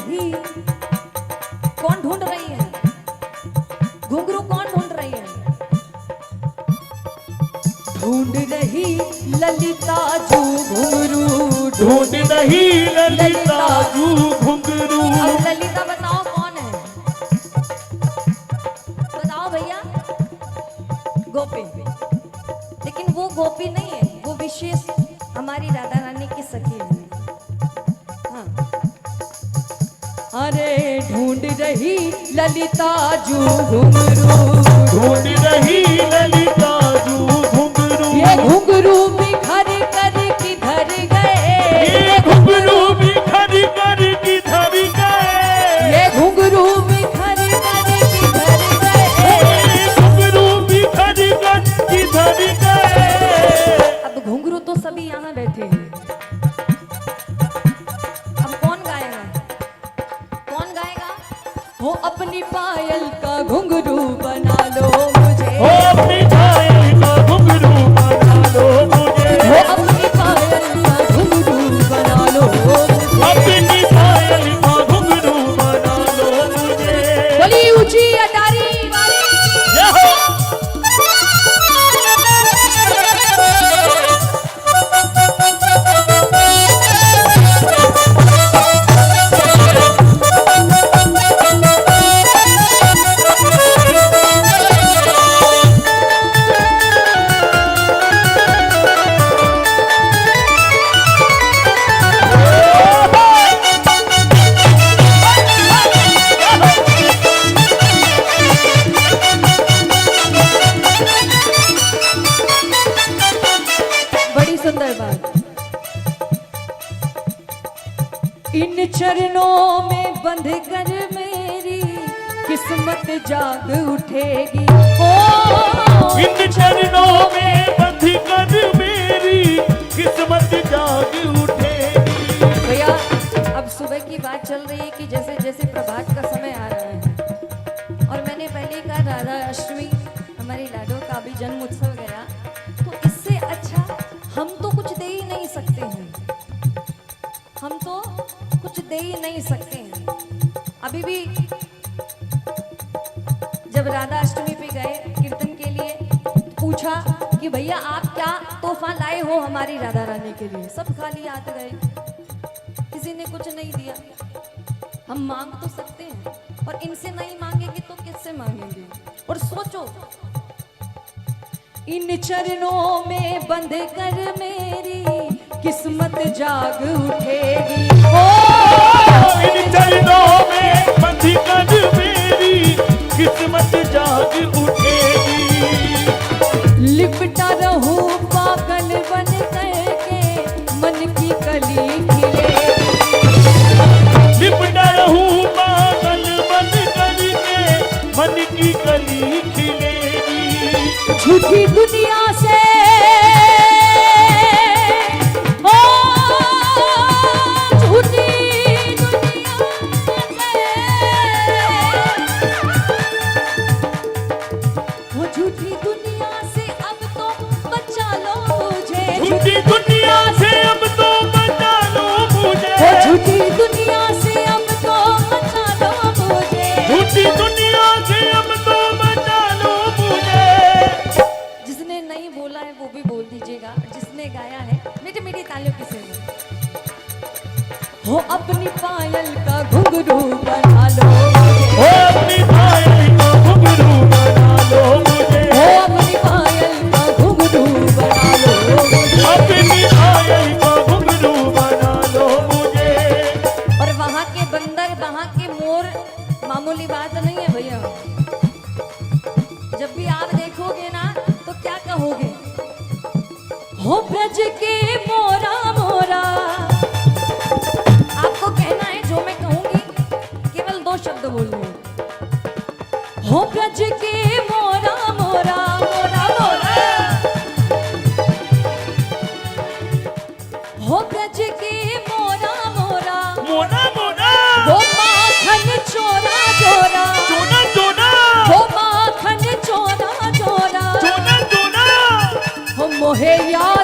रही, कौन ढूंढ रही है? घुंघरू कौन ढूंढ रही है? ढूंढ रही ललिता जू घुंघरू, ढूंढ रही ललिता जू घुंघरू। अब ललिता बताओ कौन है? बताओ भैया। गोपी। लेकिन वो गोपी नहीं है, वो विशेष हमारी राधा रानी की सखी है। हाँ। अरे ढूंढ रही ललिता जू घुंघरू, ढूंढ रही ललिता जू घुंघरू। ये घुंघरू बिखर कर किधर गए, ये घुंघरू बिखर कर किधर गए। ये घुंघरू बिखर कर किधर गए, ये घुंघरू बिखर कर किधर गए। अब घुंघरू तो सभी यहाँ बैठे हैं, अब कौन गाएगा? कौन गाएगा? हो अपनी पायल का घुंघरू बना लो मुझे, हो अपनी पायल का घुंघरू बना लो मुझे। हो अपनी पायल का घुंघरू बना लो मुझे। अपनी पायल का घुंघरू बना लो मुझे। बोली ऊंची अटारी वाली। जय हो। बड़ी सुंदर बात। इन चरणों में बंध कर मेरी किस्मत जाग उठेगी। ओ इन चरणों में बंध कर मेरी किस्मत जाग उठेगी। भैया अब सुबह की बात चल रही है कि जैसे जैसे प्रभात का समय आ रहा है, और मैंने पहले ही कहा राधा अष्टमी हमारी लाडो का भी जन्म उत्सव गया, तो इससे अच्छा हम तो कुछ दे ही नहीं सकते हैं, हम तो कुछ दे ही नहीं सकते हैं। अभी भी जब राधा अष्टमी पे गए कीर्तन के लिए, पूछा कि भैया आप क्या तोहफा लाए हो हमारी राधा रानी के लिए? सब खाली हाथ गए, किसी ने कुछ नहीं दिया। हम मांग तो सकते हैं, और इनसे नहीं मांगेंगे तो किससे मांगेंगे? और सोचो, इन चरणों में बंध कर मेरी किस्मत जाग उठेगी। ओ इन चरणों में बंध कर मेरी किस्मत जाग उठेगी। लिपटा रहूं पागल बन करके मन की कली खिलेगी। लिपटा रहूं पागल बन करके मन की कली खिलेगी। झूठी दुनिया से ओ झूठी दुनिया से, वो झूठी दुनिया से अब तो बचा लो मुझे। झूठी दुनिया से अब तो बचा लो मुझे। वो झूठी दुनिया से अब तो बचा लो मुझे। झूठी दुनिया से अब तो बचा लो मुझे। जिसने नहीं बोला है वो भी बोल दीजिएगा, जिसने गाया है मीठी मीठी तालियों के साथ। हो अपनी पायल का घुंघरू बना लो मुझे। हो अपनी पायल का घुंघरू बना लो मुझे। हो अपनी पायल का घुंघरू बना लो मुझे। अपनी पायल का घुंघरू बना लो मुझे। और वहाँ के बंदर, वहाँ के मोर मामूली बात नहीं है भैया। जब भी आप देखोगे ना तो क्या कहोगे? हो ब्रज के मोरा मोरा। आपको कहना है जो मैं कहूंगी, केवल 2 शब्द बोलने हैं। हो ब्रज के मोरा मोरा मोरा मोरा। हो ब्रज के मोरा मोरा मोना मोना वो माखन चोरा चोरा। चोना चोना वो माखन चोरा चोरा। चोना चोना। हो मोहे यार